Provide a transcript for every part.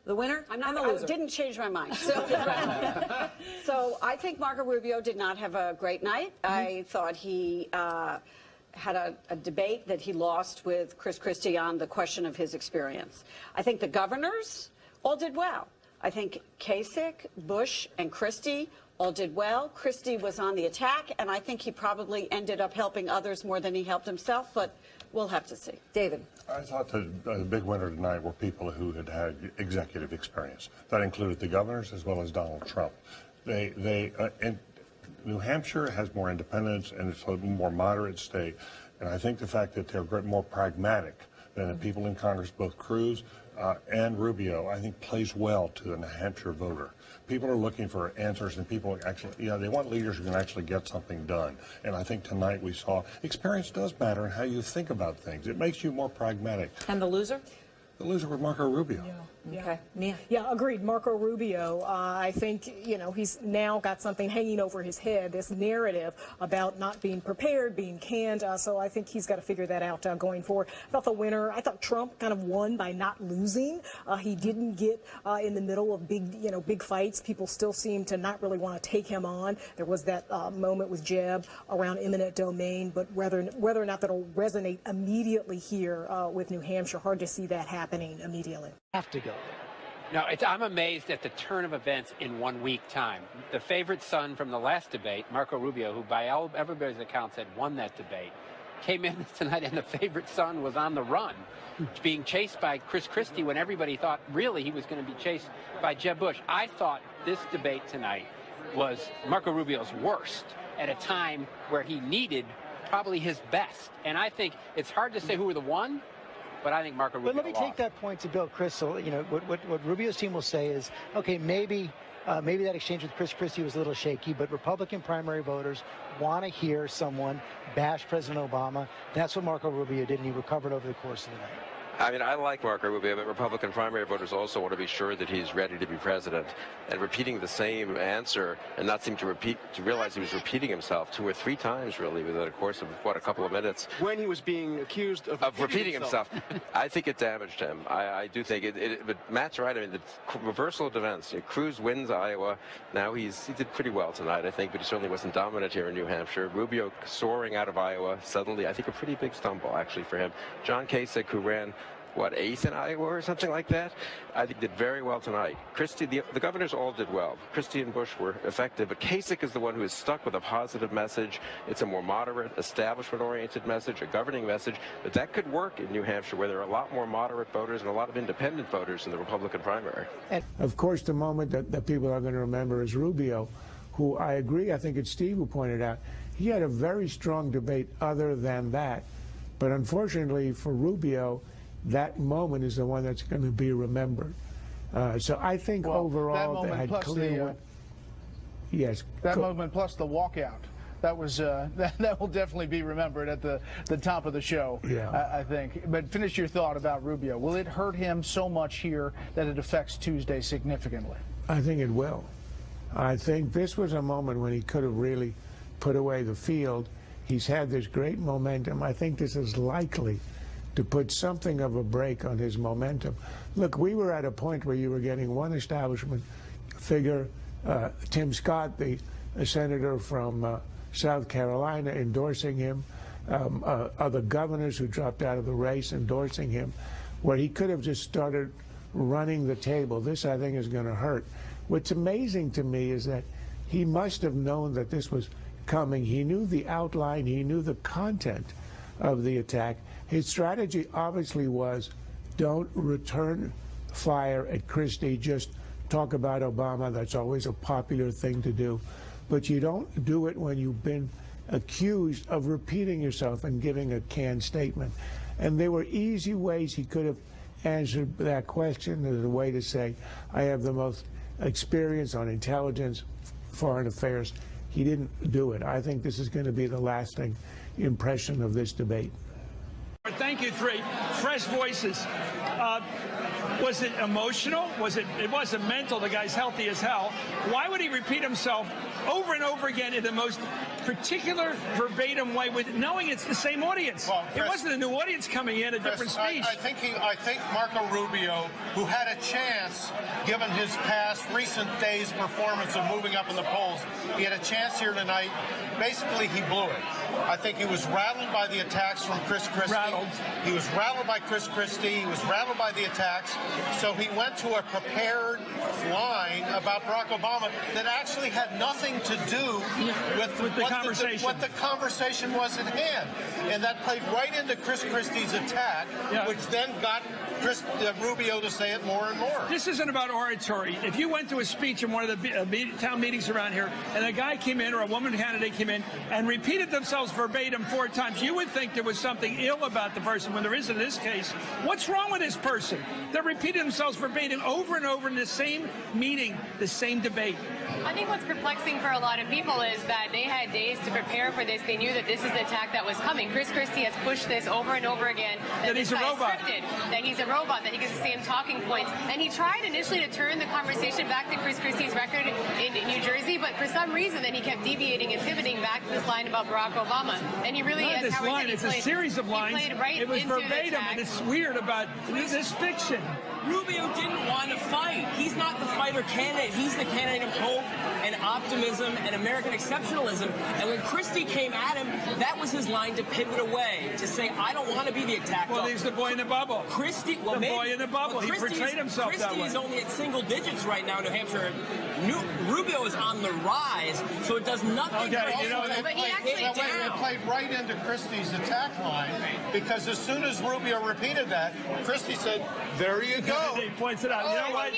The winner? I'm not the loser. I didn't change my mind. So I think Marco Rubio did not have a great night. I thought he had a debate that he lost with Chris Christie on the question of his experience. I think the governors all did well. I think Kasich, Bush, and Christie all did well. Christie was on the attack, and I think he probably ended up helping others more than he helped himself, but we'll have to see. David. I thought the big winner tonight were people who had had executive experience. That included the governors as well as Donald Trump. And New Hampshire has more independence, and it's a more moderate state. And I think the fact that they're more pragmatic than the people in Congress, both Cruz and Rubio, I think plays well to the New Hampshire voter. People are looking for answers, and people actually, they want leaders who can actually get something done. And I think tonight we saw experience does matter in how you think about things. It makes you more pragmatic. And the loser? The loser was Marco Rubio. Yeah. Okay, Mia. Yeah, agreed. Marco Rubio, I think, he's now got something hanging over his head, this narrative about not being prepared, being canned. So I think he's got to figure that out going forward. I thought the winner, I thought Trump kind of won by not losing. He didn't get in the middle of big fights. People still seem to not really want to take him on. There was that moment with Jeb around eminent domain, but whether or not that'll resonate immediately here with New Hampshire, hard to see that happening immediately. Have to go. No, I'm amazed at the turn of events in 1 week time. The favorite son from the last debate, Marco Rubio, who by everybody's accounts had won that debate, came in tonight and the favorite son was on the run, being chased by Chris Christie when everybody thought really he was going to be chased by Jeb Bush. I thought this debate tonight was Marco Rubio's worst at a time where he needed probably his best. And I think it's hard to say who were the one, but I think Marco Rubio But let me take that point to Bill Kristol. What Rubio's team will say is, okay, maybe that exchange with Chris Christie was a little shaky, but Republican primary voters want to hear someone bash President Obama. That's what Marco Rubio did, and he recovered over the course of the night. I mean, I like Marco Rubio, but Republican primary voters also want to be sure that he's ready to be president. And repeating the same answer and not seem to realize he was repeating himself 2 or 3 times, really, within a course of, a couple of minutes. When he was being accused of repeating himself. I think it damaged him. I do think it. But Matt's right. I mean, the reversal of events. Cruz wins Iowa. Now he did pretty well tonight, I think, but he certainly wasn't dominant here in New Hampshire. Rubio soaring out of Iowa suddenly. I think a pretty big stumble, actually, for him. John Kasich, who ran 8th in Iowa or something like that, I think did very well tonight. Christie, the governors all did well. Christie and Bush were effective, but Kasich is the one who is stuck with a positive message. It's a more moderate, establishment-oriented message, a governing message, but that could work in New Hampshire, where there are a lot more moderate voters and a lot of independent voters in the Republican primary. And of course, the moment that people are going to remember is Rubio, who I agree, I think it's Steve who pointed out, he had a very strong debate other than that. But unfortunately for Rubio, that moment is the one that's going to be remembered. So I think overall they had clear. Yes. That moment plus the walkout. That was that will definitely be remembered at the top of the show. Yeah. I think. But finish your thought about Rubio. Will it hurt him so much here that it affects Tuesday significantly? I think it will. I think this was a moment when he could have really put away the field. He's had this great momentum. I think this is likely to put something of a break on his momentum. Look, we were at a point where you were getting one establishment figure, Tim Scott, the senator from South Carolina, endorsing him, other governors who dropped out of the race endorsing him, where he could have just started running the table. This, I think, is going to hurt. What's amazing to me is that he must have known that this was coming. He knew the outline. He knew the content of the attack. His strategy obviously was don't return fire at Christie, just talk about Obama. That's always a popular thing to do. But you don't do it when you've been accused of repeating yourself and giving a canned statement. And there were easy ways he could have answered that question. There's a way to say, I have the most experience on intelligence, foreign affairs. He didn't do it. I think this is going to be the lasting impression of this debate. Thank you, 3 fresh voices. Was it emotional? It wasn't mental. The guy's healthy as hell. Why would he repeat himself over and over again in the most particular verbatim way, with knowing it's the same audience. Well, Chris, it wasn't a new audience coming in, a different speech. I think Marco Rubio, who had a chance, given his past recent days' performance of moving up in the polls, he had a chance here tonight. Basically, he blew it. I think he was rattled by the attacks from Chris Christie. He was rattled by Chris Christie. He was rattled by the attacks. So he went to a prepared line about Barack Obama that actually had nothing to do with the conversation. What the conversation was at hand. And that played right into Chris Christie's attack, which then got Rubio to say it more and more. This isn't about oratory. If you went to a speech in one of the town meetings around here, and a guy came in or a woman candidate came in and repeated themselves verbatim 4 times, you would think there was something ill about the person when there isn't in this case. What's wrong with this person? They're repeating themselves verbatim over and over in the same meeting, the same debate. I think what's perplexing for a lot of people is that they had days to prepare for this. They knew that this is the attack that was coming. Chris Christie has pushed this over and over again. That he's a robot. Scripted, that he's a robot, that he gets the same talking points. And he tried initially to turn the conversation back to Chris Christie's record in New Jersey, but for some reason then he kept deviating and pivoting back to this line about Barack Obama. And he really, Not as this Howard line, said, it's a series of lines. Right, it was verbatim, and it's weird about this fiction. Rubio didn't want to fight. He's not the fighter candidate. He's the candidate of hope and optimism and American exceptionalism. And when Christie came at him, that was his line to pivot away, to say, I don't want to be the attack dog. Well, he's the boy in the bubble. Christie, well, the boy in the bubble. He portrayed himself that way. Christie is only at single digits right now in New Hampshire. Rubio is on the rise, so it does nothing. Okay, you know, it played right into Christie's attack line, because as soon as Rubio repeated that, Christie said, there you go. He points it out. You know what?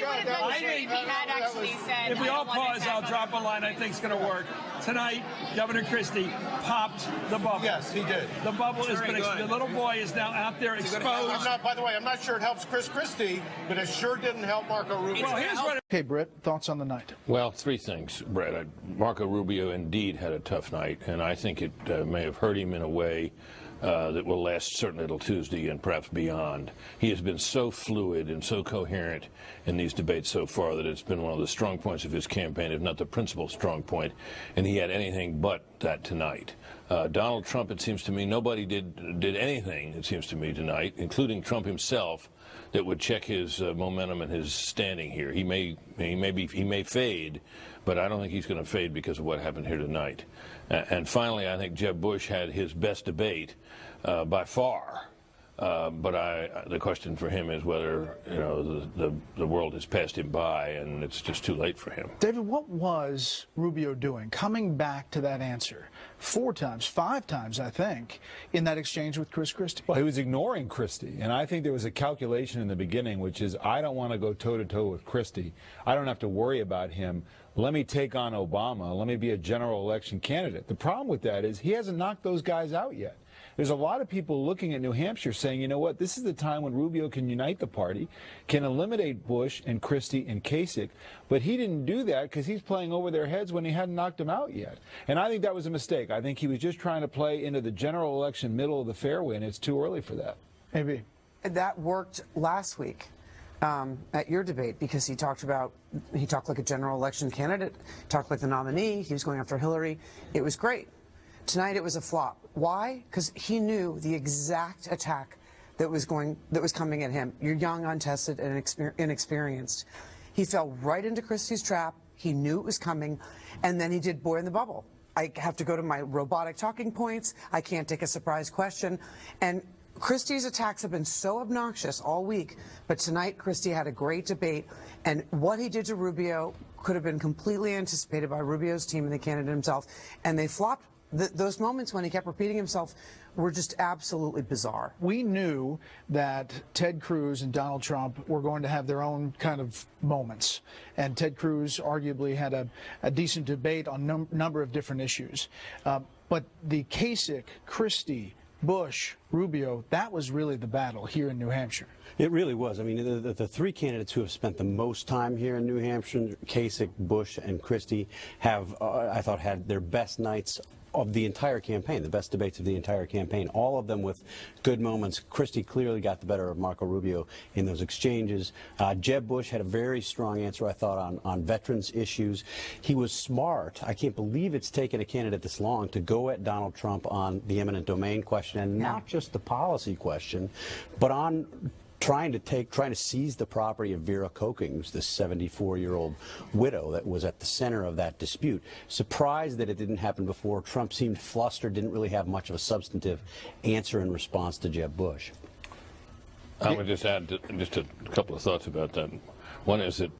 If we all pause, I'll drop a line I think is going to work. Tonight, Governor Christie popped the bubble. Yes, he did. The bubble has been the little boy is now out there exposed. By the way, I'm not sure it helps Chris Christie, but it sure didn't help Marco Rubio. Well, here's what. Okay, Britt, thoughts on the night? Well, 3 things, Brett. Marco Rubio indeed had a tough night, and I think it may have hurt him in a way that will last certainly till Tuesday and perhaps beyond. He has been so fluid and so coherent in these debates so far that it's been one of the strong points of his campaign, if not the principal strong point, and he had anything but that tonight. Donald Trump, it seems to me, nobody did anything, it seems to me, tonight, including Trump himself, that would check his momentum and his standing here. He may fade, but I don't think he's going to fade because of what happened here tonight. And finally, I think Jeb Bush had his best debate by far. But the question for him is whether the world has passed him by and it's just too late for him. David, what was Rubio doing? Coming back to that answer 4 times, 5 times, I think, in that exchange with Chris Christie. Well, he was ignoring Christie, and I think there was a calculation in the beginning, which is I don't want to go toe-to-toe with Christie. I don't have to worry about him. Let me take on Obama. Let me be a general election candidate. The problem with that is he hasn't knocked those guys out yet. There's a lot of people looking at New Hampshire saying, you know what, this is the time when Rubio can unite the party, can eliminate Bush and Christie and Kasich, but he didn't do that because he's playing over their heads when he hadn't knocked them out yet. And I think that was a mistake. I think he was just trying to play into the general election middle of the fairway, and it's too early for that. Maybe. That worked last week at your debate because he talked like a general election candidate, talked like the nominee, he was going after Hillary. It was great. Tonight it was a flop. Why? Because he knew the exact attack that was coming at him. You're young, untested, and inexperienced. He fell right into Christie's trap. He knew it was coming, and then he did boy in the bubble. I have to go to my robotic talking points. I can't take a surprise question. And Christie's attacks have been so obnoxious all week, but tonight Christie had a great debate, and what he did to Rubio could have been completely anticipated by Rubio's team and the candidate himself, and they flopped. Those moments when he kept repeating himself were just absolutely bizarre. We knew that Ted Cruz and Donald Trump were going to have their own kind of moments. And Ted Cruz arguably had a decent debate on a number of different issues. But the Kasich, Christie, Bush, Rubio, that was really the battle here in New Hampshire. It really was. I mean, the 3 candidates who have spent the most time here in New Hampshire, Kasich, Bush, and Christie, have, I thought, had their best nights of the entire campaign, the best debates of the entire campaign, all of them with good moments. Christie clearly got the better of Marco Rubio in those exchanges. Jeb Bush had a very strong answer, I thought, on veterans issues. He was smart. I can't believe it's taken a candidate this long to go at Donald Trump on the eminent domain question, and not just the policy question, but on trying to seize the property of Vera Koking, who's the 74-year-old widow that was at the center of that dispute. Surprised that it didn't happen before. Trump seemed flustered, didn't really have much of a substantive answer in response to Jeb Bush. I would just add just a couple of thoughts about that. One is that